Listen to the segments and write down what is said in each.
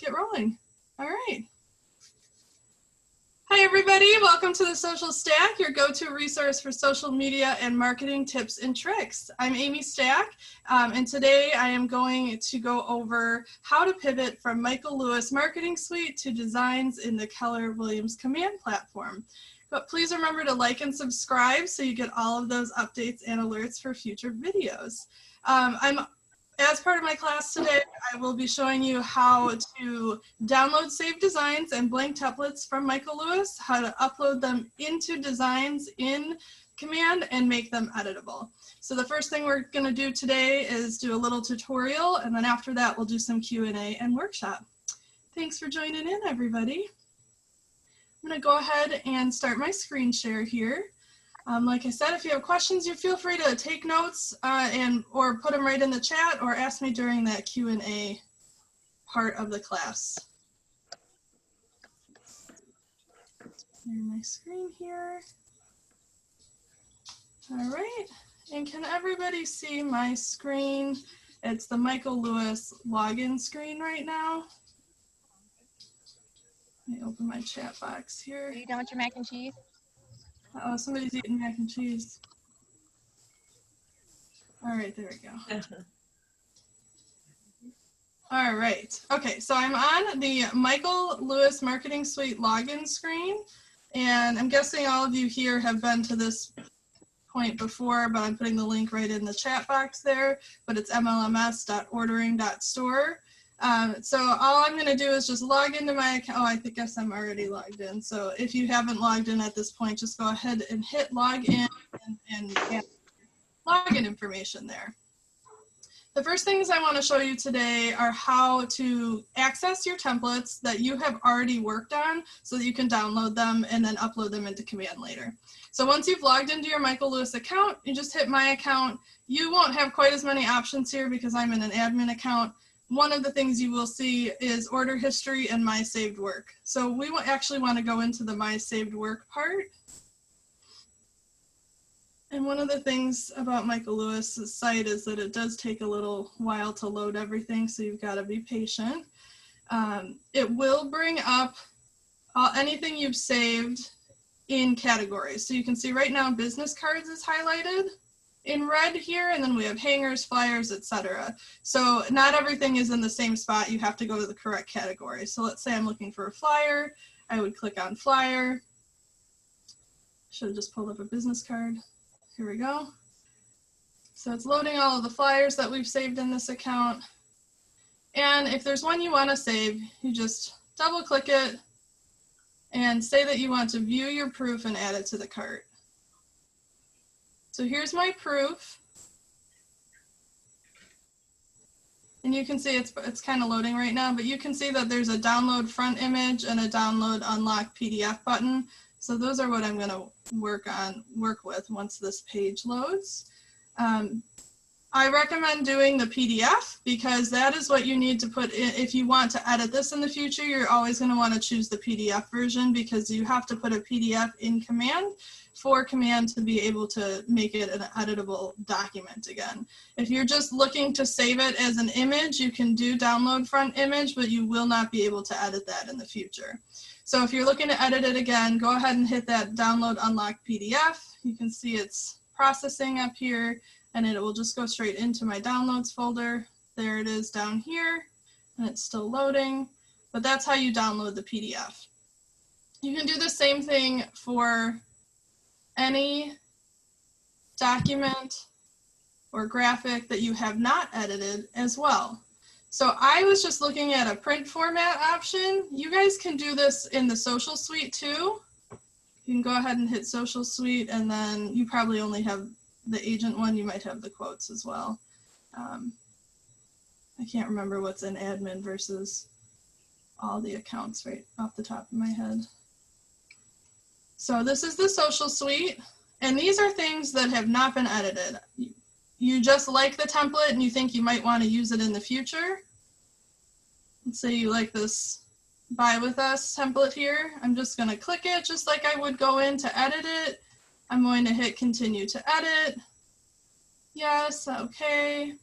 get rolling. All right. Hi, everybody. Welcome to the Social Stack, your go-to resource for social media and marketing tips and tricks. I'm Amy Stack, and today I am going to go over how to pivot from Michael Lewis Marketing Suite to designs in the Keller Williams Command platform. But please remember to like and subscribe so you get all of those updates and alerts for future videos. As part of my class today, I will be showing you how to download saved designs and blank templates from Michael Lewis, how to upload them into designs in Command and make them editable. So the first thing we're going to do today is do a little tutorial, and then after that we'll do some Q&A and workshop. Thanks for joining in, everybody. I'm going to go ahead and start my screen share here. Like I said, if you have questions, you feel free to take notes or put them right in the chat or ask me during that Q&A part of the class. Clear my screen here. All right, and can everybody see my screen? It's the Michael Lewis login screen right now. Let me open my chat box here. Are you done with your mac and cheese? Uh-oh, somebody's eating mac and cheese. All right, there we go. All right, okay, so I'm on the Michael Lewis Marketing Suite login screen, and I'm guessing all of you here have been to this point before, but I'm putting the link right in the chat box there, but it's mlms.ordering.store. So all I'm going to do is just log into my account. Oh, I guess I'm already logged in. So if you haven't logged in at this point, just go ahead and hit log in and add login information there. The first things I want to show you today are how to access your templates that you have already worked on so that you can download them and then upload them into Command later. So once you've logged into your Michael Lewis account, you just hit My Account. You won't have quite as many options here because I'm in an admin account. One of the things you will see is order history and My Saved Work. So we actually want to go into the My Saved Work part. And one of the things about Michael Lewis's site is that it does take a little while to load everything, so you've got to be patient. It will bring up anything you've saved in categories. So you can see right now business cards is highlighted in red here, and then we have hangers, flyers, etc. So not everything is in the same spot. You have to go to the correct category. So let's say I'm looking for a flyer. I would click on flyer. Should have just pulled up a business card. Here we go. So it's loading all of the flyers that we've saved in this account. And if there's one you want to save, you just double click it and say that you want to view your proof and add it to the cart. So here's my proof. And you can see it's kind of loading right now, but you can see that there's a download front image and a download unlock PDF button. So those are what I'm going to work with once this page loads. I recommend doing the PDF because that is what you need to put in. If you want to edit this in the future, you're always going to want to choose the PDF version because you have to put a PDF in Command for Command to be able to make it an editable document again. If you're just looking to save it as an image, you can do download front image, but you will not be able to edit that in the future. So if you're looking to edit it again, go ahead and hit that download unlock PDF. You can see it's processing up here, and it will just go straight into my downloads folder. There it is down here, and it's still loading, but that's how you download the PDF. You can do the same thing for any document or graphic that you have not edited as well. So I was just looking at a print format option. You guys can do this in the Social Suite too. You can go ahead and hit Social Suite, and then you probably only have the agent one. You might have the quotes as well. I can't remember what's in admin versus all the accounts right off the top of my head. So this is the Social Suite, and these are things that have not been edited. You just like the template and you think you might want to use it in the future. Let's say you like this Buy With Us template here. I'm just going to click it just like I would go in to edit it. I'm going to hit Continue to Edit. Yes, okay.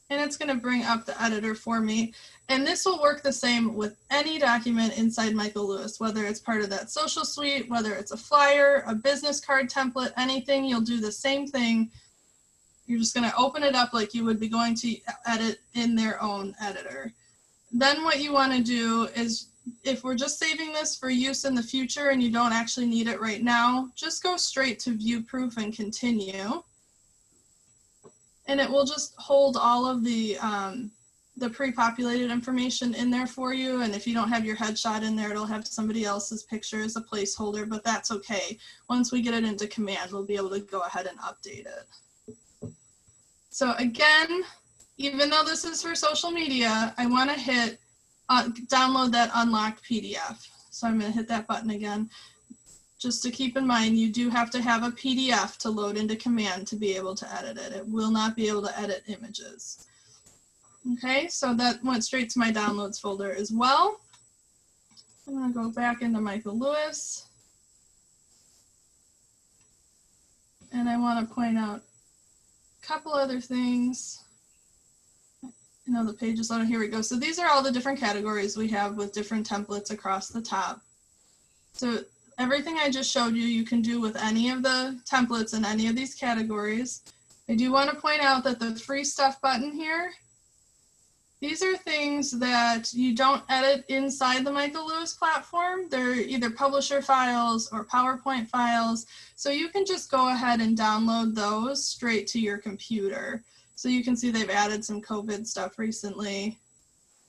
and it's going to bring up the editor for me. And this will work the same with any document inside Michael Lewis, whether it's part of that social suite, whether it's a flyer, a business card template, anything, you'll do the same thing. You're just going to open it up like you would be going to edit in their own editor. Then what you want to do is, if we're just saving this for use in the future and you don't actually need it right now, just go straight to view proof and continue. And it will just hold all of the pre-populated information in there for you. And if you don't have your headshot in there, it'll have somebody else's picture as a placeholder, but that's okay. Once we get it into command, we'll be able to go ahead and update it. So again, even though this is for social media, I want to hit download that unlocked PDF. So I'm going to hit that button again. Just to keep in mind, you do have to have a PDF to load into command to be able to edit it. It will not be able to edit images. Okay, so that went straight to my downloads folder as well. I'm going to go back into Michael Lewis. And I want to point out a couple other things. I know the page is loaded. Here we go. So these are all the different categories we have with different templates across the top. So everything I just showed you, you can do with any of the templates in any of these categories. I do want to point out that the free stuff button here, these are things that you don't edit inside the Michael Lewis platform. They're either publisher files or PowerPoint files. So you can just go ahead and download those straight to your computer. So you can see they've added some COVID stuff recently.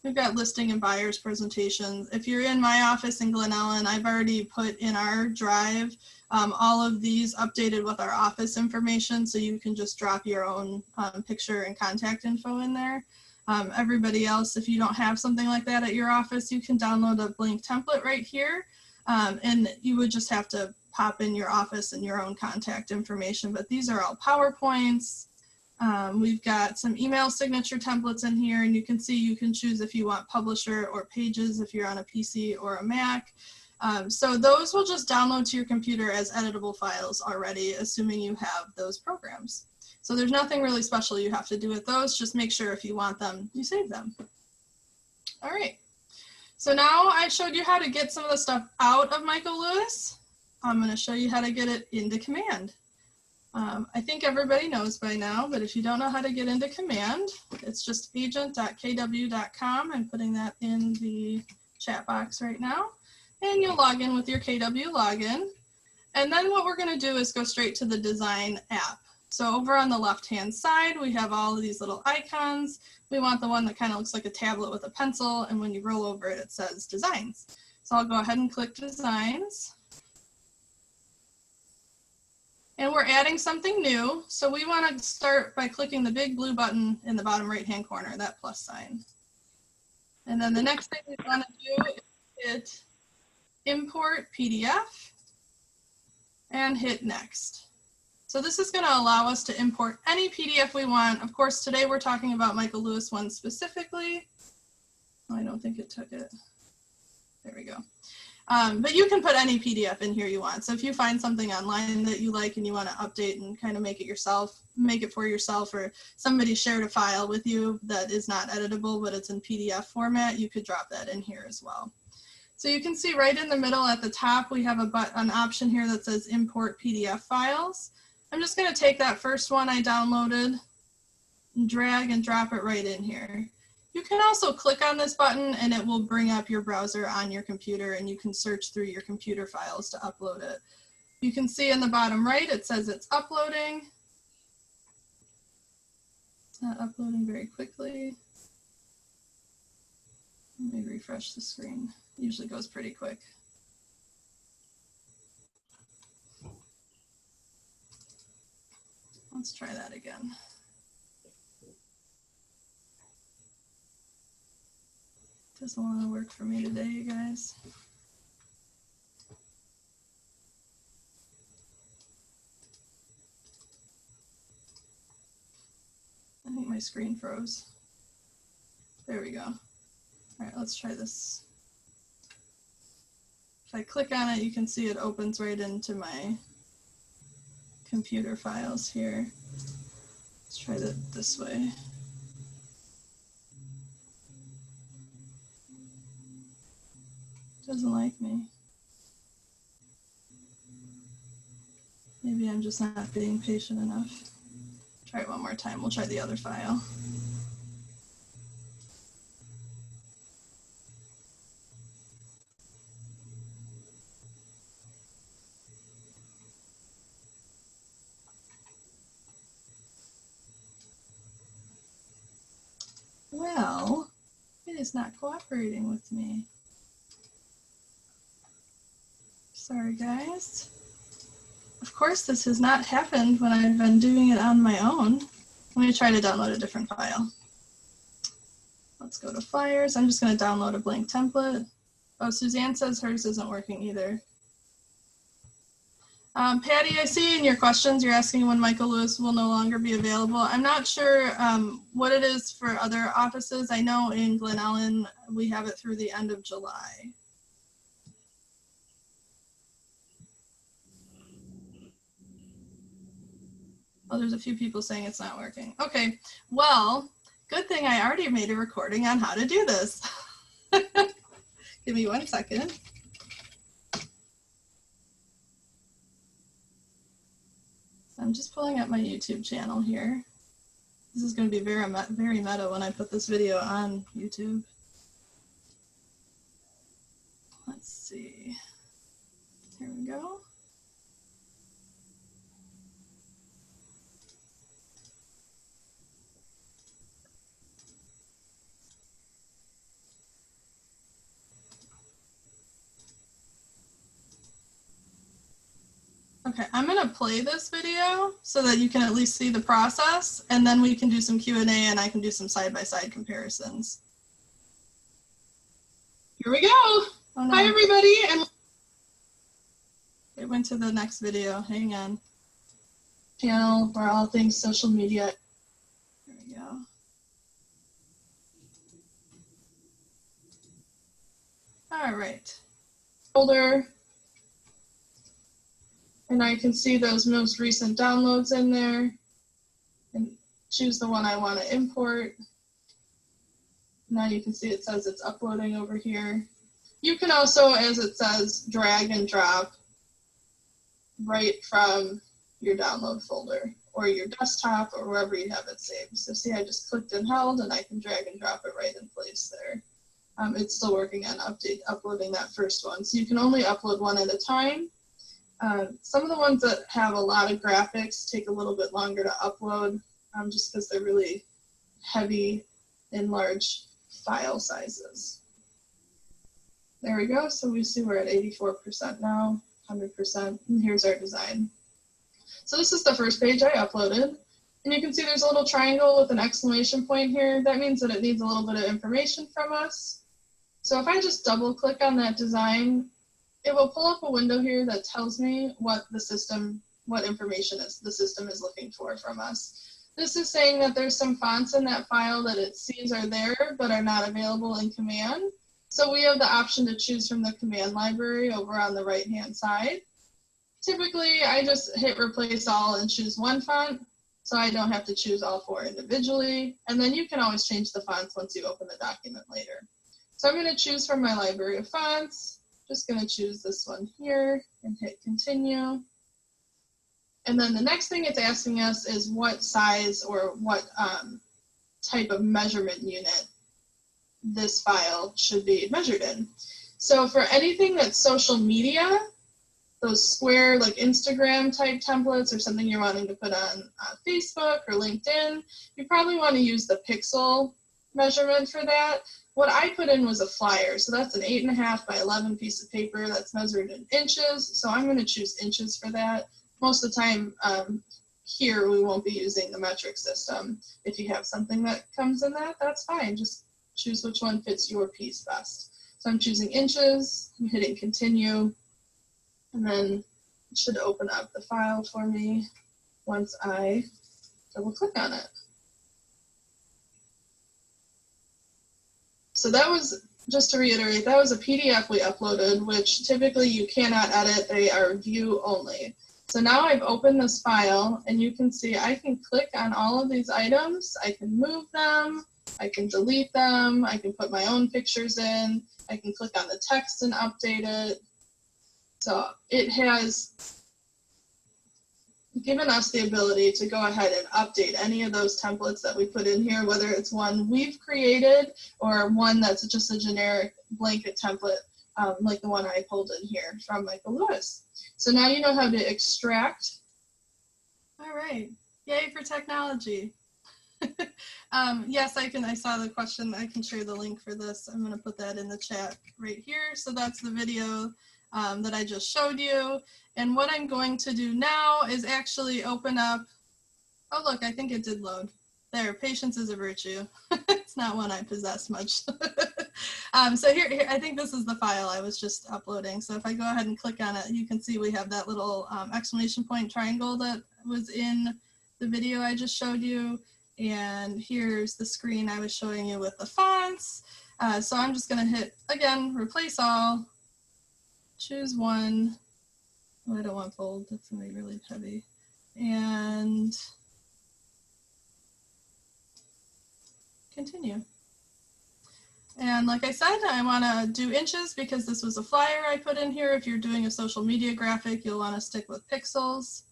We've got listing and buyers presentations. If you're in my office in Glen Ellen, I've already put in our drive all of these updated with our office information, so you can just drop your own picture and contact info in there. Everybody else, if you don't have something like that at your office, you can download a blank template right here, and you would just have to pop in your office and your own contact information. But these are all PowerPoints. We've got some email signature templates in here, and you can see you can choose if you want publisher or pages if you're on a PC or a Mac. So those will just download to your computer as editable files already, assuming you have those programs. So there's nothing really special you have to do with those. Just make sure if you want them, you save them. All right. So now I showed you how to get some of the stuff out of Michael Lewis. I'm going to show you how to get it into command. I think everybody knows by now, but if you don't know how to get into command, it's just agent.kw.com. I'm putting that in the chat box right now. And you'll log in with your KW login. And then what we're going to do is go straight to the design app. So over on the left-hand side, we have all of these little icons. We want the one that kind of looks like a tablet with a pencil, and when you roll over it, it says designs. So I'll go ahead and click designs. And we're adding something new. So we want to start by clicking the big blue button in the bottom right-hand corner, that plus sign. And then the next thing we want to do is hit import PDF and hit next. So this is going to allow us to import any PDF we want. Of course, today we're talking about Michael Lewis one specifically. Oh, I don't think it took it. There we go. But you can put any PDF in here you want. So if you find something online that you like and you want to update and kind of make it yourself, make it for yourself, or somebody shared a file with you that is not editable, but it's in PDF format, you could drop that in here as well. So you can see right in the middle at the top, we have an option here that says import PDF files. I'm just going to take that first one I downloaded and drag and drop it right in here. You can also click on this button and it will bring up your browser on your computer, and you can search through your computer files to upload it. You can see in the bottom right, it says it's uploading. It's not uploading very quickly. Let me refresh the screen. It usually goes pretty quick. Let's try that again. Doesn't want to work for me today, you guys. I think my screen froze. There we go. All right, let's try this. If I click on it, you can see it opens right into my computer files here. Let's try that this way. Doesn't like me. Maybe I'm just not being patient enough. Try it one more time. We'll try the other file. Well, it is not cooperating with me. Sorry, guys. Of course, this has not happened when I've been doing it on my own. Let me try to download a different file. Let's go to Flyers. I'm just going to download a blank template. Oh, Suzanne says hers isn't working either. Patty, I see in your questions you're asking when Michael Lewis will no longer be available. I'm not sure what it is for other offices. I know in Glen Ellen we have it through the end of July. Oh, there's a few people saying it's not working. Okay, well, good thing I already made a recording on how to do this. Give me 1 second. I'm just pulling up my YouTube channel here. This is going to be very meta when I put this video on YouTube. Let's see. Here we go. Okay, I'm going to play this video so that you can at least see the process, and then we can do some Q&A and I can do some side-by-side comparisons. Here we go. Oh, no. Hi, everybody. And it went to the next video. Hang on. Channel for all things social media. There we go. All right. Folder. And I can see those most recent downloads in there and choose the one I want to import. Now you can see it says it's uploading over here. You can also, as it says, drag and drop right from your download folder or your desktop or wherever you have it saved. So see, I just clicked and held and I can drag and drop it right in place there. It's still working on uploading that first one. So you can only upload one at a time. Some of the ones that have a lot of graphics take a little bit longer to upload just because they're really heavy and large file sizes. There we go. So we see we're at 84% now, 100%, and here's our design. So this is the first page I uploaded. And you can see there's a little triangle with an exclamation point here. That means that it needs a little bit of information from us. So if I just double click on that design, it will pull up a window here that tells me what information the system is looking for from us. This is saying that there's some fonts in that file that it sees are there but are not available in command. So we have the option to choose from the command library over on the right-hand side. Typically, I just hit replace all and choose one font, so I don't have to choose all 4 individually. And then you can always change the fonts once you open the document later. So I'm going to choose from my library of fonts. Just going to choose this one here and hit continue. And then the next thing it's asking us is what size or what type of measurement unit this file should be measured in. So for anything that's social media, those square like Instagram type templates or something you're wanting to put on Facebook or LinkedIn, you probably want to use the pixel measurement for that. What I put in was a flyer, so that's an 8.5 by 11 piece of paper that's measured in inches, so I'm going to choose inches for that. Most of the time here we won't be using the metric system. If you have something that comes in that, that's fine. Just choose which one fits your piece best. So I'm choosing inches, I'm hitting continue, and then it should open up the file for me once I double click on it. So that was, just to reiterate, that was a PDF we uploaded, which typically you cannot edit, they are view only. So now I've opened this file and you can see I can click on all of these items, I can move them, I can delete them, I can put my own pictures in, I can click on the text and update it. So it has given us the ability to go ahead and update any of those templates that we put in here, whether it's one we've created or one that's just a generic blanket template, like the one I pulled in here from Michael Lewis. So now you know how to extract. All right, yay for technology. Yes, I saw the question. I can share the link for this. I'm going to put that in the chat right here. So that's the video that I just showed you. And what I'm going to do now is actually open up. Oh, look, I think it did load. There, patience is a virtue. It's not one I possess much. So here, I think this is the file I was just uploading. So if I go ahead and click on it, you can see we have that little exclamation point triangle that was in the video I just showed you. And here's the screen I was showing you with the fonts. So I'm just going to hit, again, replace all, choose one. Oh, I don't want bold, that's going to be really heavy. And continue. And like I said, I want to do inches because this was a flyer I put in here. If you're doing a social media graphic, you'll want to stick with pixels.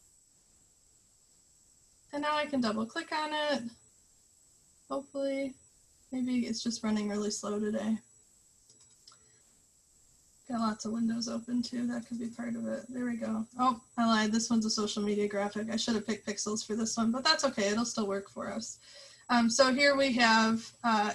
And now I can double click on it. Hopefully, maybe it's just running really slow today. Got lots of windows open too, that could be part of it. There we go. Oh, I lied, this one's a social media graphic. I should have picked pixels for this one, but that's okay, it'll still work for us. So here we have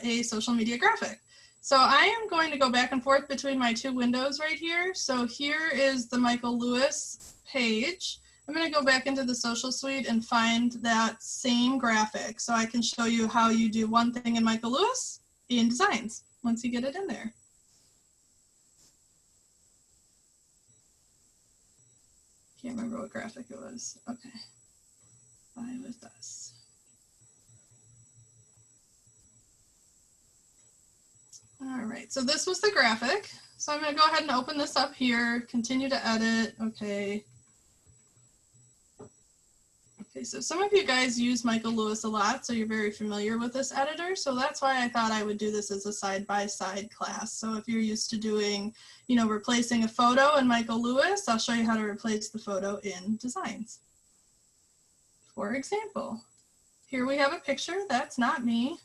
a social media graphic. So I am going to go back and forth between my two windows right here. So here is the Michael Lewis page. I'm going to go back into the social suite and find that same graphic so I can show you how you do one thing in Michael Lewis in Designs once you get it in there. Can't remember what graphic it was. Okay. Buy with us. All right, so this was the graphic. So I'm going to go ahead and open this up here, continue to edit. Okay. Okay, so some of you guys use Michael Lewis a lot, so you're very familiar with this editor. So that's why I thought I would do this as a side-by-side class. So if you're used to doing, you know, replacing a photo in Michael Lewis, I'll show you how to replace the photo in Designs. For example, here we have a picture. That's not me.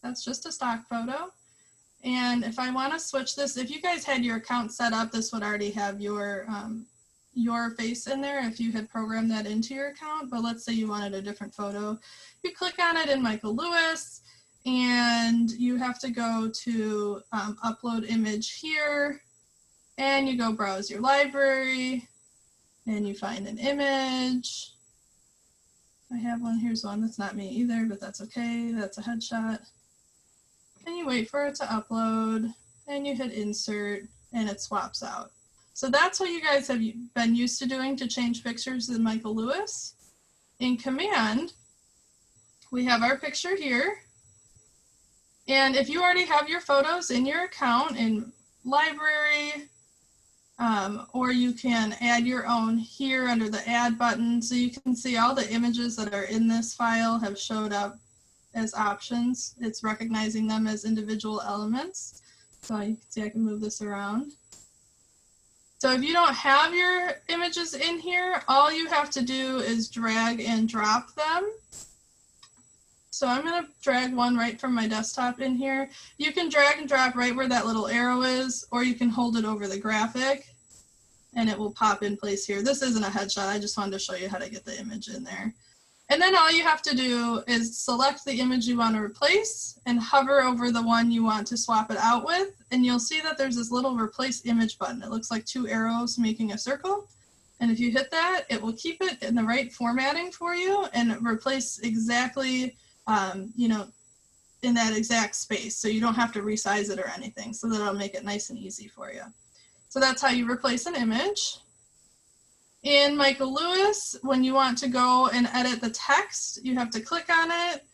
That's just a stock photo. And if I want to switch this, if you guys had your account set up, this would already have your face in there if you had programmed that into your account. But let's say you wanted a different photo. You click on it in Michael Lewis, and you have to go to upload image here, and you go browse your library, and you find an image. I have one. Here's one. That's not me either, but that's okay. That's a headshot. And you wait for it to upload, and you hit insert, and it swaps out. So that's what you guys have been used to doing to change pictures in Michael Lewis. In Command, we have our picture here. And if you already have your photos in your account in Library, or you can add your own here under the Add button. So you can see all the images that are in this file have showed up as options. It's recognizing them as individual elements. So you can see I can move this around. So if you don't have your images in here, all you have to do is drag and drop them. So I'm going to drag one right from my desktop in here. You can drag and drop right where that little arrow is, or you can hold it over the graphic and it will pop in place here. This isn't a headshot, I just wanted to show you how to get the image in there. And then all you have to do is select the image you want to replace and hover over the one you want to swap it out with. And you'll see that there's this little replace image button. It looks like two arrows making a circle. And if you hit that, it will keep it in the right formatting for you and replace exactly, you know, in that exact space. So you don't have to resize it or anything. So that'll make it nice and easy for you. So that's how you replace an image. In Michael Lewis, when you want to go and edit the text, you have to click on it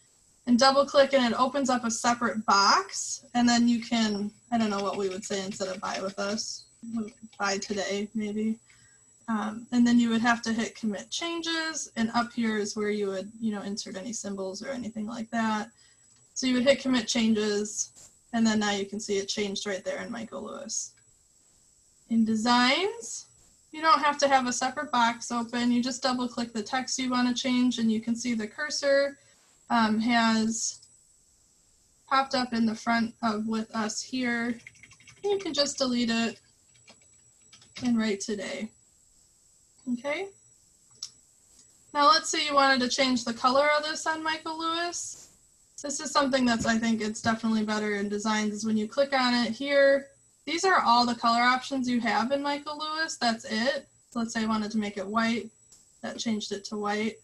and double click, and it opens up a separate box. And then you can, I don't know what we would say instead of buy with us, buy today maybe. And then you would have to hit commit changes, and up here is where you would, you know, insert any symbols or anything like that. So you would hit commit changes, And then now you can see it changed right there in Michael Lewis. In designs, you don't have to have a separate box open. You just double click the text you want to change and you can see the cursor has popped up in the front of with us here. You can just delete it and write today. Okay. Now let's say you wanted to change the color of this on Michael Lewis. This is something that's, I think it's definitely better in designs, is when you click on it here, these are all the color options you have in Michael Lewis. That's it. So let's say I wanted to make it white. That changed it to white.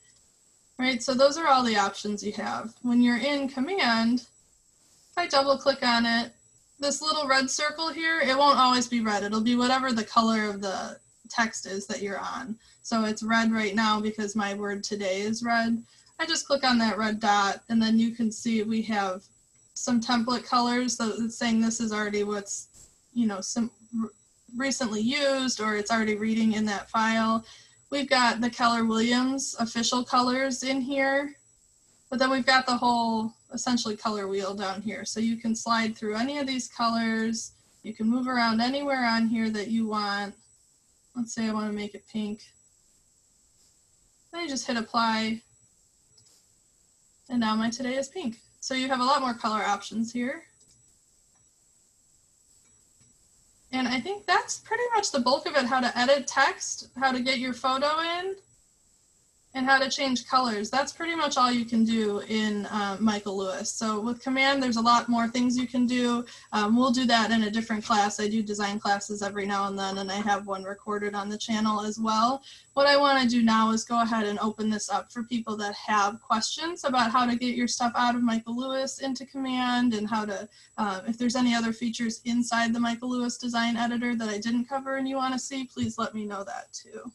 Right, so those are all the options you have. When you're in Command, if I double click on it, this little red circle here, it won't always be red. It'll be whatever the color of the text is that you're on. So it's red right now because my word today is red. I just click on that red dot and then you can see we have some template colors. So it's saying this is already what's, you know, some recently used, or it's already reading in that file. We've got the Keller Williams official colors in here, but then we've got the whole essentially color wheel down here. So you can slide through any of these colors. You can move around anywhere on here that you want. Let's say I want to make it pink. Then you just hit apply. And now my today is pink. So you have a lot more color options here. And I think that's pretty much the bulk of it, how to edit text, how to get your photo in, and how to change colors. That's pretty much all you can do in Michael Lewis. So with Command, there's a lot more things you can do. We'll do that in a different class. I do design classes every now and then, and I have one recorded on the channel as well. What I want to do now is go ahead and open this up for people that have questions about how to get your stuff out of Michael Lewis into Command, and how to, if there's any other features inside the Michael Lewis design editor that I didn't cover and you want to see, please let me know that too.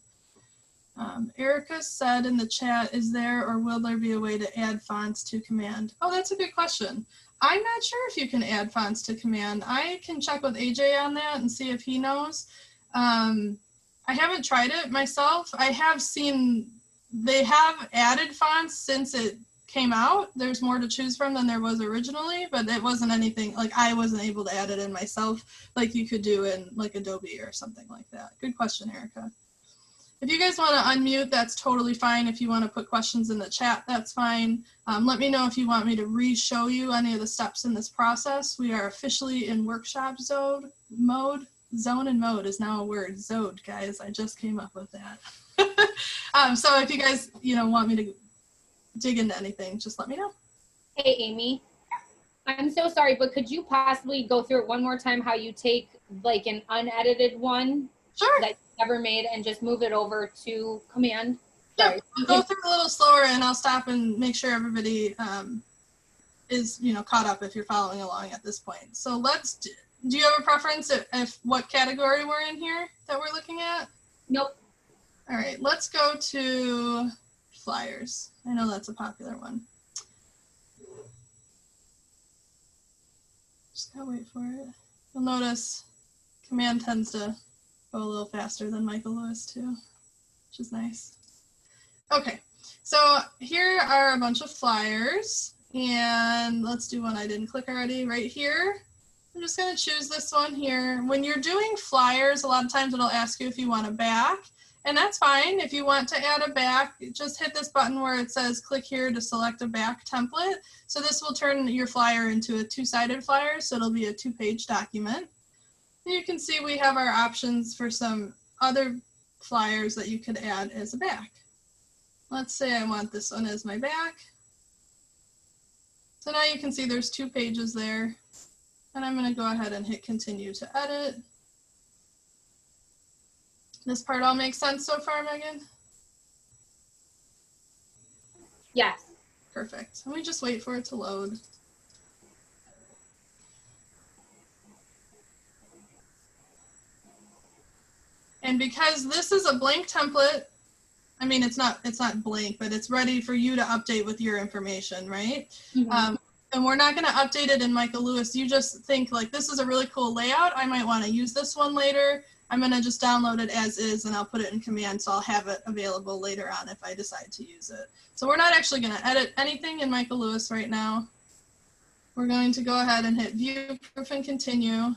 Erica said in the chat, is there or will there be a way to add fonts to Command? Oh, that's a good question. I'm not sure if you can add fonts to Command. I can check with AJ on that and see if he knows. I haven't tried it myself. I have seen they have added fonts since it came out. There's more to choose from than there was originally, but it wasn't anything, like I wasn't able to add it in myself like you could do in like Adobe or something like that. Good question, Erica. If you guys want to unmute, that's totally fine. If you want to put questions in the chat, that's fine. Let me know if you want me to re-show you any of the steps in this process. We are officially in workshop zone mode. Zone and mode is now a word. Zode, guys. I just came up with that. So if you guys, want me to dig into anything, just let me know. Hey, Amy. I'm so sorry, but could you possibly go through it one more time, how you take like an unedited one? Sure. That you never made and just move it over to Command? Yep. I'll go through a little slower and I'll stop and make sure everybody is caught up if you're following along at this point. So do you have a preference if what category we're in here that we're looking at? Nope. All right, let's go to flyers. I know that's a popular one. Just gotta wait for it. You'll notice Command tends to go a little faster than Michael Lewis too, which is nice. Okay, so here are a bunch of flyers, and let's do one I didn't click already right here. I'm just gonna choose this one here. When you're doing flyers, a lot of times it'll ask you if you want a back, and that's fine. If you want to add a back, just hit this button where it says click here to select a back template. So this will turn your flyer into a two-sided flyer, so it'll be a two-page document. You can see we have our options for some other flyers that you could add as a back. Let's say I want this one as my back. So now you can see there's 2 pages there. And I'm going to go ahead and hit continue to edit. This part all makes sense so far, Megan? Yes. Perfect. Let me just wait for it to load. And because this is a blank template, I mean, it's not blank, but it's ready for you to update with your information, right? Mm-hmm. And we're not going to update it in Michael Lewis. You just think like, this is a really cool layout. I might want to use this one later. I'm going to just download it as is, and I'll put it in Command, so I'll have it available later on if I decide to use it. So we're not actually going to edit anything in Michael Lewis right now. We're going to go ahead and hit view proof and continue.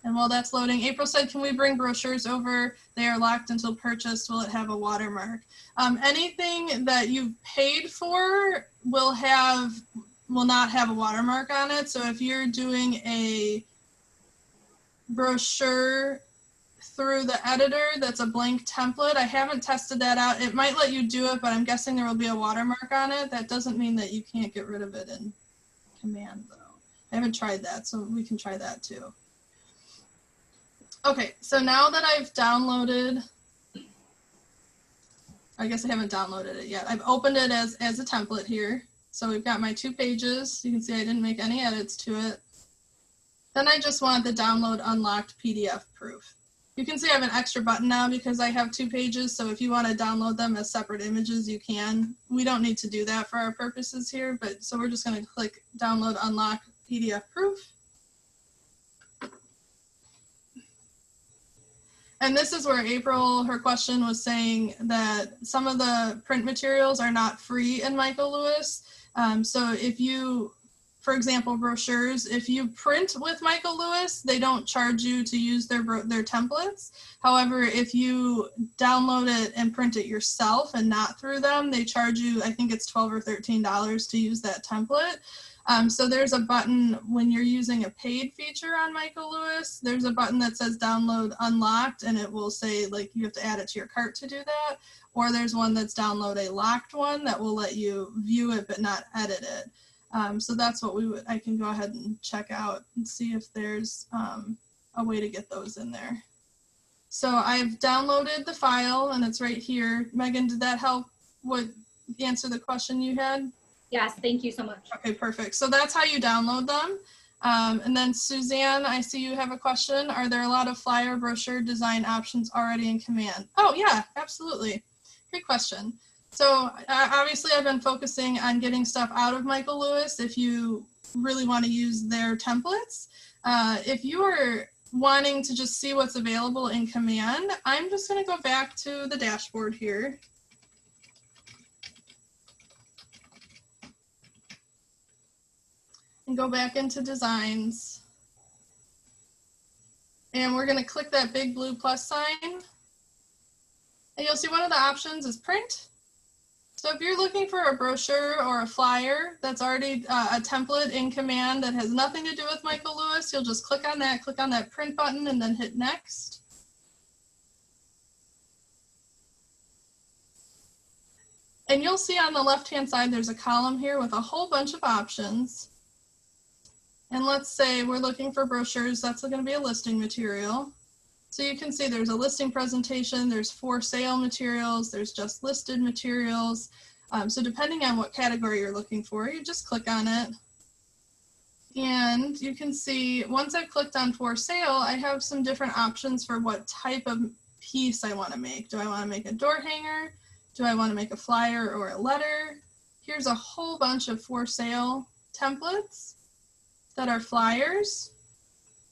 And while that's loading, April said, can we bring brochures over? They are locked until purchased. Will it have a watermark? Anything that you've paid for will not have a watermark on it. So if you're doing a brochure through the editor that's a blank template, I haven't tested that out. It might let you do it, but I'm guessing there will be a watermark on it. That doesn't mean that you can't get rid of it in Command, though. I haven't tried that, so we can try that too. Okay, so now that I've downloaded, I guess I haven't downloaded it yet. I've opened it as a template here. So we've got my 2 pages. You can see I didn't make any edits to it. Then I just want the download unlocked PDF proof. You can see I have an extra button now because I have 2 pages. So if you want to download them as separate images, you can. We don't need to do that for our purposes here, but so we're just going to click download unlock PDF proof. And this is where April, her question was saying that some of the print materials are not free in Michael Lewis. So if you, for example, brochures, if you print with Michael Lewis, they don't charge you to use their templates. However, if you download it and print it yourself and not through them, they charge you, I think it's $12 or $13 to use that template. So there's a button when you're using a paid feature on Michael Lewis, there's a button that says download unlocked, and it will say like you have to add it to your cart to do that. Or there's one that's download a locked one that will let you view it but not edit it. So that's what I can go ahead and check out and see if there's a way to get those in there. So I've downloaded the file and it's right here. Megan, did that help answer the question you had? Yes, thank you so much. Okay, perfect. So that's how you download them. And then Suzanne, I see you have a question. Are there a lot of flyer brochure design options already in Command? Oh yeah, absolutely. Great question. So obviously I've been focusing on getting stuff out of Michael Lewis if you really want to use their templates. If you are wanting to just see what's available in Command, I'm just going to go back to the dashboard here. And go back into designs. And we're going to click that big blue plus sign. And you'll see one of the options is print. So if you're looking for a brochure or a flyer that's already a template in Command that has nothing to do with Michael Lewis, you'll just click on that print button and then hit next. And you'll see on the left-hand side, there's a column here with a whole bunch of options. And let's say we're looking for brochures, that's going to be a listing material. So you can see there's a listing presentation, there's for sale materials, there's just listed materials. So depending on what category you're looking for, you just click on it. And you can see once I've clicked on for sale, I have some different options for what type of piece I want to make. Do I want to make a door hanger? Do I want to make a flyer or a letter? Here's a whole bunch of for sale templates that are flyers.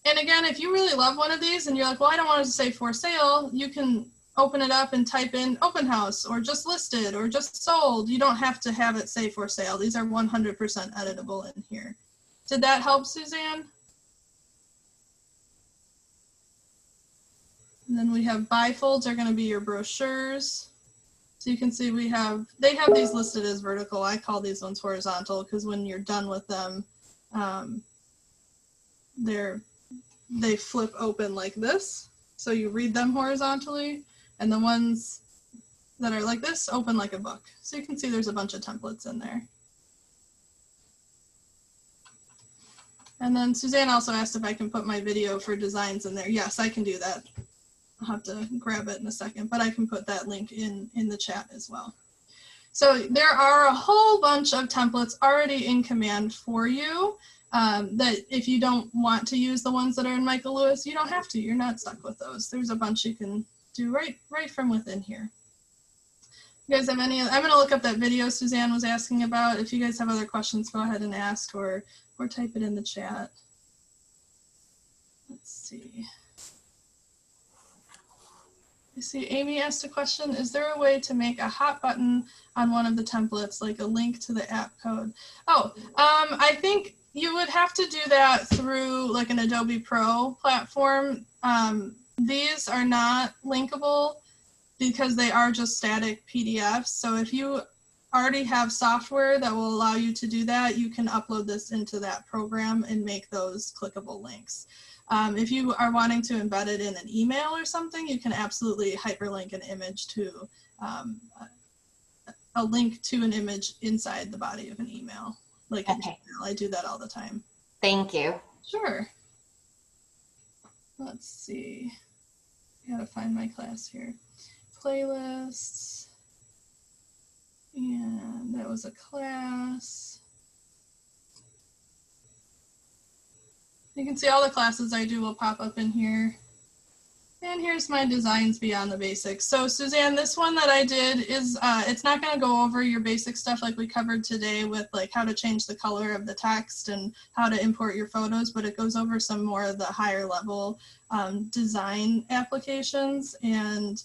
And again, if you really love one of these and you're like, well, I don't want it to say for sale, you can open it up and type in open house or just listed or just sold. You don't have to have it say for sale. These are 100% editable in here. Did that help, Suzanne? And then we have bifolds are going to be your brochures. So you can see they have these listed as vertical. I call these ones horizontal because when you're done with them, they flip open like this. So you read them horizontally, and the ones that are like this open like a book. So you can see there's a bunch of templates in there. And then Suzanne also asked if I can put my video for designs in there. Yes, I can do that. I'll have to grab it in a second, but I can put that link in the chat as well. So there are a whole bunch of templates already in Command for you. That if you don't want to use the ones that are in Michael Lewis, you don't have to. You're not stuck with those. There's a bunch you can do right from within here. You guys have any? I'm going to look up that video Suzanne was asking about. If you guys have other questions, go ahead and ask or type it in the chat. Let's see. I see Amy asked a question. Is there a way to make a hot button on one of the templates, like a link to the app code? Oh, I think you would have to do that through like an Adobe Pro platform. These are not linkable because they are just static PDFs. So if you already have software that will allow you to do that, you can upload this into that program and make those clickable links. If you are wanting to embed it in an email or something, you can absolutely hyperlink an image to a link to an image inside the body of an email. Like in Gmail. I do that all the time. Thank you. Sure. Let's see. I gotta find my class here. Playlists. And that was a class. You can see all the classes I do will pop up in here. And here's my designs beyond the basics. So Suzanne, this one that I did is, it's not gonna go over your basic stuff like we covered today with like how to change the color of the text and how to import your photos, but it goes over some more of the higher level design applications. And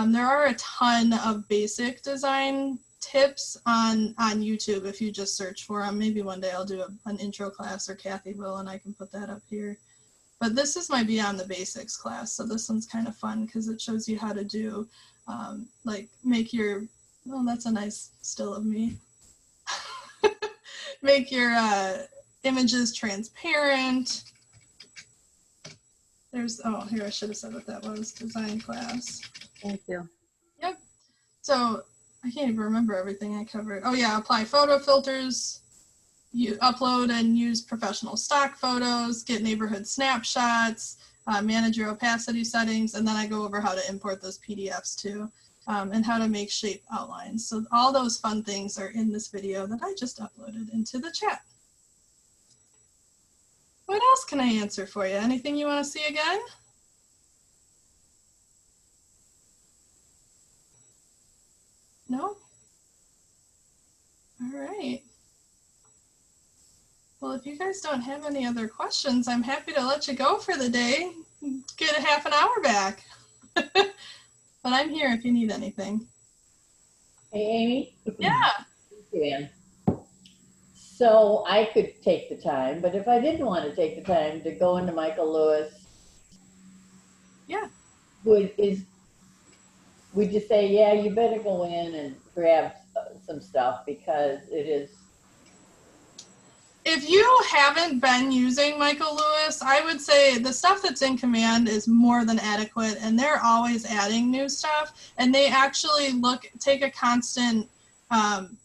there are a ton of basic design tips on YouTube if you just search for them. Maybe one day I'll do an intro class, or Kathy will, and I can put that up here. But this is my Beyond the Basics class, so this one's kind of fun because it shows you how to do, like make your, oh, that's a nice still of me. Make your images transparent. There's, oh, here I should have said what that was, design class. Thank you. Yep. So I can't even remember everything I covered. Oh yeah, apply photo filters. You upload and use professional stock photos, get neighborhood snapshots, manage your opacity settings, and then I go over how to import those PDFs too, and how to make shape outlines. So all those fun things are in this video that I just uploaded into the chat. What else can I answer for you? Anything you want to see again? No? All right. Well, if you guys don't have any other questions, I'm happy to let you go for the day. Get a half an hour back. But I'm here if you need anything. Hey, Amy? Yeah. Dan. So I could take the time, but if I didn't want to take the time to go into Michael Lewis, Yeah. would you say, yeah, you better go in and grab some stuff because it is. If you haven't been using Michael Lewis, I would say the stuff that's in command is more than adequate, and they're always adding new stuff, and they actually take a constant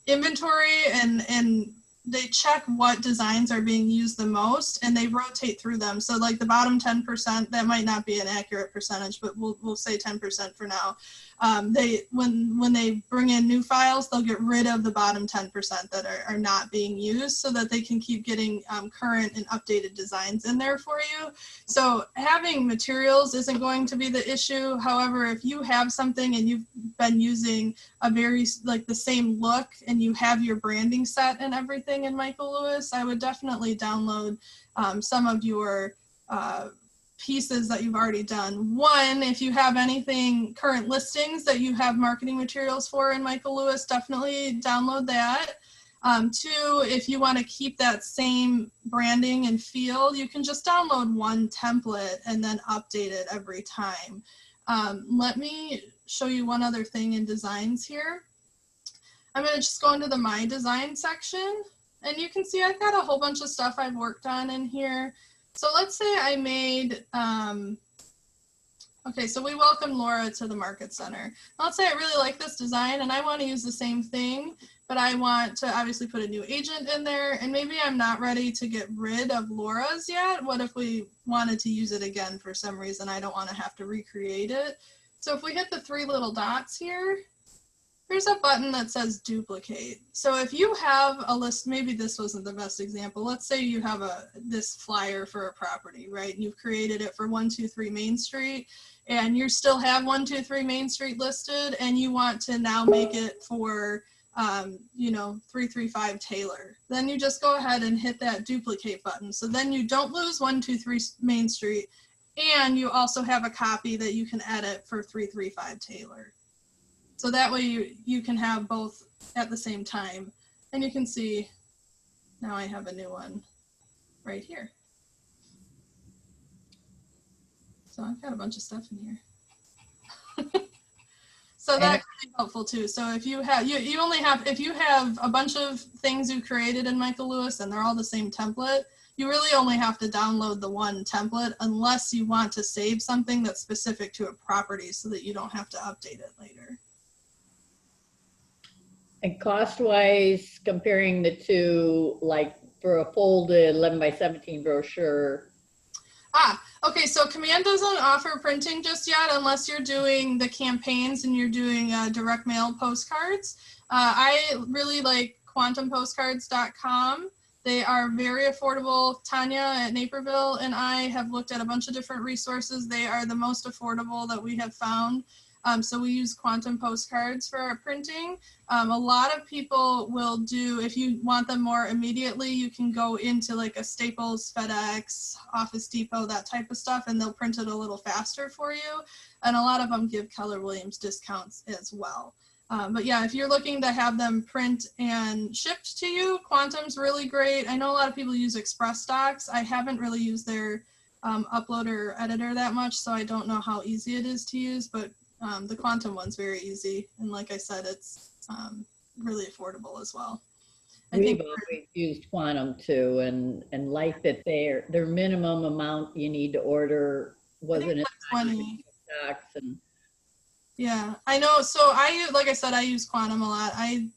inventory and they check what designs are being used the most, and they rotate through them. So like the bottom 10%, that might not be an accurate percentage, but we'll say 10% for now. When they bring in new files, they'll get rid of the bottom 10% that are not being used so that they can keep getting current and updated designs in there for you. So having materials isn't going to be the issue. However, if you have something and you've been using a very like the same look and you have your branding set and everything in Michael Lewis, I would definitely download some of your pieces that you've already done. One, if you have anything, current listings that you have marketing materials for in Michael Lewis, definitely download that. Two, if you want to keep that same branding and feel, you can just download one template and then update it every time. Let me show you one other thing in designs here. I'm going to just go into the My Design section, and you can see I've got a whole bunch of stuff I've worked on in here. So let's say I made, okay, so we welcome Laura to the Market Center. Let's say I really like this design and I want to use the same thing, but I want to obviously put a new agent in there, and maybe I'm not ready to get rid of Laura's yet. What if we wanted to use it again for some reason? I don't want to have to recreate it. So if we hit the three little dots here, there's a button that says duplicate. So if you have a list, maybe this wasn't the best example. Let's say you have this flyer for a property, right? And you've created it for 123 Main Street, and you still have 123 Main Street listed, and you want to now make it for 335 Taylor. Then you just go ahead and hit that duplicate button. So then you don't lose 123 Main Street, and you also have a copy that you can edit for 335 Taylor. So that way you can have both at the same time. And you can see now I have a new one. right here. So I've got a bunch of stuff in here. So that can be helpful too. So if you have, you only have, if you have a bunch of things you created in Michael Lewis and they're all the same template, you really only have to download the one template unless you want to save something that's specific to a property so that you don't have to update it later. And cost-wise, comparing the two, like for a folded 11 by 17 brochure. Okay, so Command doesn't offer printing just yet unless you're doing the campaigns and you're doing direct mail postcards. I really like quantumpostcards.com. They are very affordable. Tanya at Naperville and I have looked at a bunch of different resources. They are the most affordable that we have found. So we use Quantum Postcards for our printing. A lot of people will do, if you want them more immediately, you can go into like a Staples, FedEx, Office Depot, that type of stuff, and they'll print it a little faster for you. And a lot of them give Keller Williams discounts as well. But yeah, if you're looking to have them print and shipped to you, Quantum's really great. I know a lot of people use Express Docs. I haven't really used their uploader editor that much, so I don't know how easy it is to use, but the Quantum one's very easy. And like I said, it's really affordable as well. We've always used Quantum too, and like that their minimum amount you need to order wasn't like 20 stocks and yeah, I know. So like I said, I use Quantum a lot. I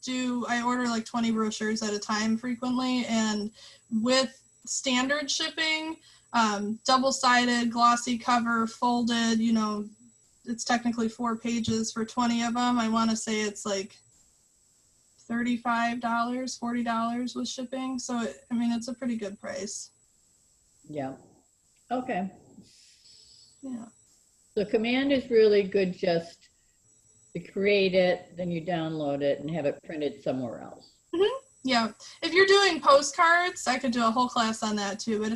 order like 20 brochures at a time frequently, and with standard shipping, double-sided, glossy cover, folded, you know, it's technically 4 pages for 20 of them. I want to say it's like $35, $40 with shipping. So, I mean, it's a pretty good price. yeah. Okay. Yeah. So Command is really good just to create it, then you download it and have it printed somewhere else. Mm-hmm. Yeah. If you're doing postcards, I could do a whole class on that too. But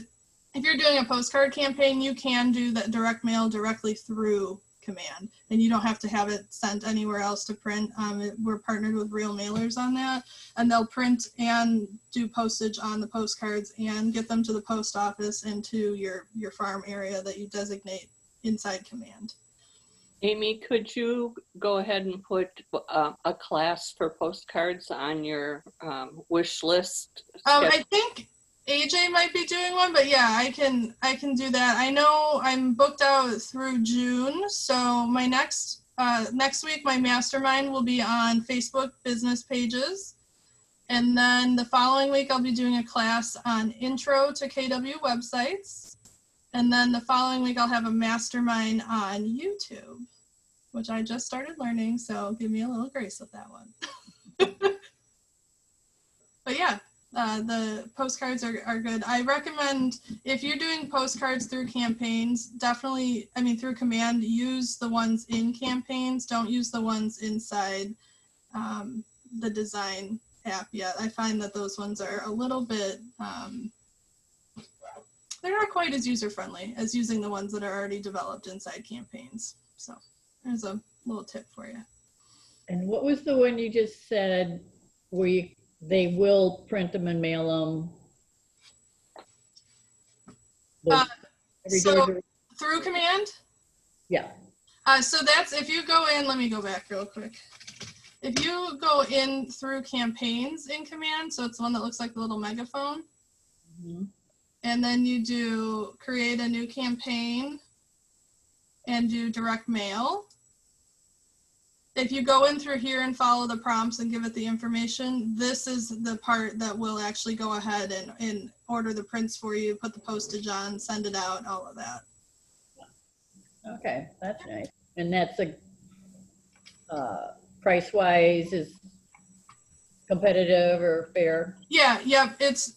if you're doing a postcard campaign, you can do that direct mail directly through Command, and you don't have to have it sent anywhere else to print. We're partnered with Real Mailers on that, and they'll print and do postage on the postcards and get them to the post office and to your farm area that you designate inside Command. Amy, could you go ahead and put a class for postcards on your wish list? I think AJ might be doing one, but yeah, I can do that. I know I'm booked out through June, so my next week my mastermind will be on Facebook business pages, and then the following week I'll be doing a class on intro to KW websites, and then the following week I'll have a mastermind on YouTube, which I just started learning, so give me a little grace with that one. But yeah. The postcards are good. I recommend if you're doing postcards through campaigns, definitely, I mean, through Command, use the ones in campaigns. Don't use the ones inside the design app yet. I find that those ones are a little bit, they're not quite as user-friendly as using the ones that are already developed inside campaigns. So there's a little tip for you. And what was the one you just said where they will print them and mail them? Through Command? Yeah. So that's, if you go in, let me go back real quick. If you go in through campaigns in Command, so it's the one that looks like the little megaphone, and then you do create a new campaign and do direct mail. If you go in through here and follow the prompts and give it the information, this is the part that will actually go ahead and order the prints for you, put the postage on, send it out, all of that. Okay, that's nice. And that's a price-wise is competitive or fair? Yeah, yep. It's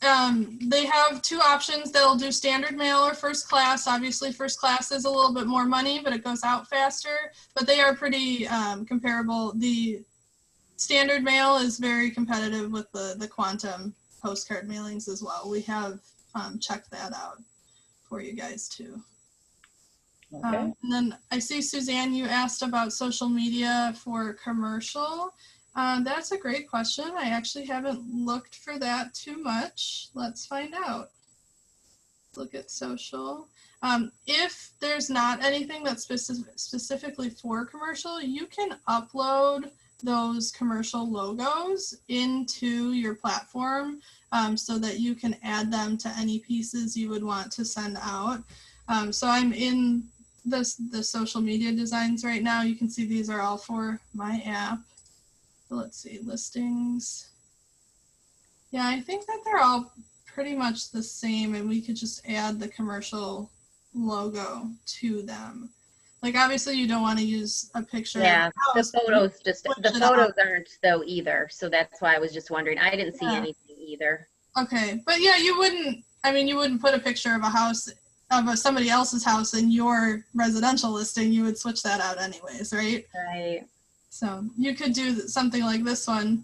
they have 2 options. They'll do standard mail or first class. Obviously, first class is a little bit more money, but it goes out faster. But they are pretty comparable. The standard mail is very competitive with the Quantum postcard mailings as well. We have checked that out for you guys too. Okay. And then I see, Suzanne, you asked about social media for commercial. That's a great question. I actually haven't looked for that too much. Let's find out. Look at social. If there's not anything that's specifically for commercial, you can upload those commercial logos into your platform so that you can add them to any pieces you would want to send out. So I'm in the social media designs right now. You can see these are all for my app. So let's see, listings. Yeah, I think that they're all pretty much the same, and we could just add the commercial logo to them. Like, obviously you don't want to use a picture. Yeah, of the photos just, the photos aren't though either. So that's why I was just wondering. I didn't see anything either. Okay, but yeah, you wouldn't, I mean, you wouldn't put a picture of a house, of somebody else's house in your residential listing. You would switch that out anyways, right? Right. So you could do something like this one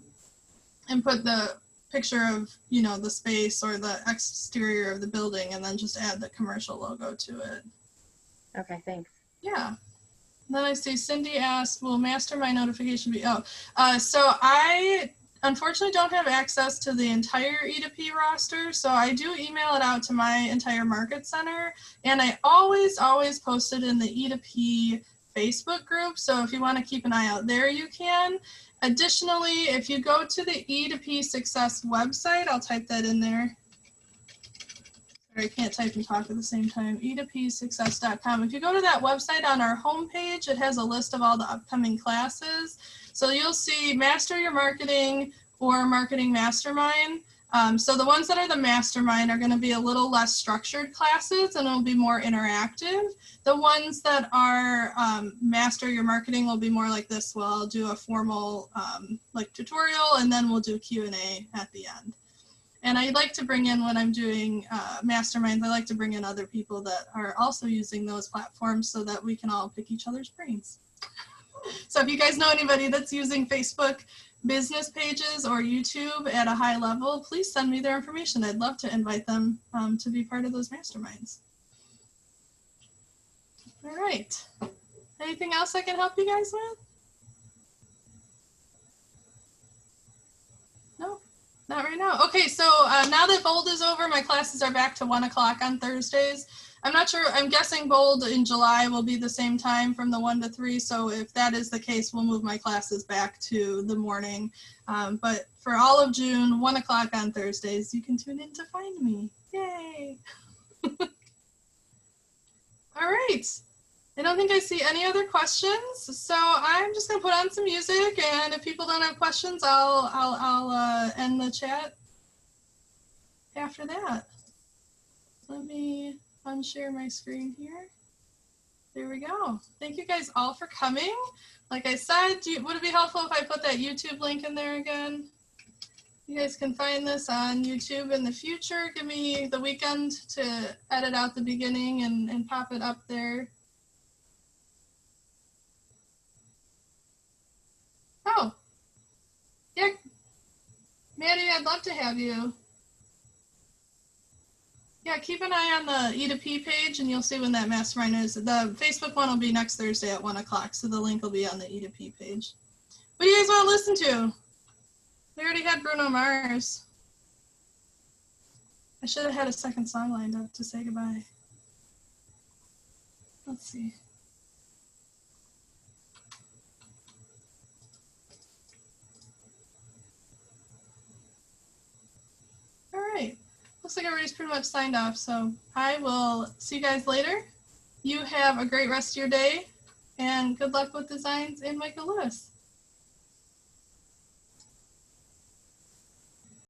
and put the picture of, you know, the space or the exterior of the building and then just add the commercial logo to it. Okay, thanks. Yeah. Then I see Cindy asked, will mastermind notification be, so I unfortunately don't have access to the entire E2P roster, so I do email it out to my entire market center, and I always post it in the E2P Facebook group, so if you want to keep an eye out there, you can. Additionally, if you go to the E2P Success website, I'll type that in there. Sorry, I can't type and talk at the same time. E2psuccess.com. If you go to that website on our homepage, it has a list of all the upcoming classes. So you'll see Master Your Marketing or Marketing Mastermind. So the ones that are the mastermind are going to be a little less structured classes and it'll be more interactive. The ones that are Master Your Marketing will be more like this. Well, I'll do a formal like tutorial and then we'll do Q&A at the end. And I like to bring in, when I'm doing masterminds, I like to bring in other people that are also using those platforms so that we can all pick each other's brains. So if you guys know anybody that's using Facebook business pages or YouTube at a high level, please send me their information. I'd love to invite them to be part of those masterminds. All right. Anything else I can help you guys with? No, not right now. Okay, so now that Bold is over, my classes are back to 1 o'clock on Thursdays. I'm not sure, I'm guessing Bold in July will be the same time from the 1 to 3. So if that is the case, we'll move my classes back to the morning. But for all of June, 1 o'clock on Thursdays, you can tune in to find me. Yay. All right. I don't think I see any other questions. So I'm just gonna put on some music, and if people don't have questions, I'll end the chat after that. Let me unshare my screen here. There we go. Thank you guys all for coming. Like I said, would it be helpful if I put that YouTube link in there again? You guys can find this on YouTube in the future. Give me the weekend to edit out the beginning and pop it up there. Oh, yeah, Maddie, I'd love to have you. Yeah, keep an eye on the E2P page and you'll see when that mastermind is. The Facebook one will be next Thursday at 1 o'clock, so the link will be on the E2P page. What do you guys want to listen to? We already had Bruno Mars. I should have had a second song lined up to say goodbye. Let's see. All right. Looks like everybody's pretty much signed off, so I will see you guys later. You have a great rest of your day, and good luck with designs in Michael Lewis.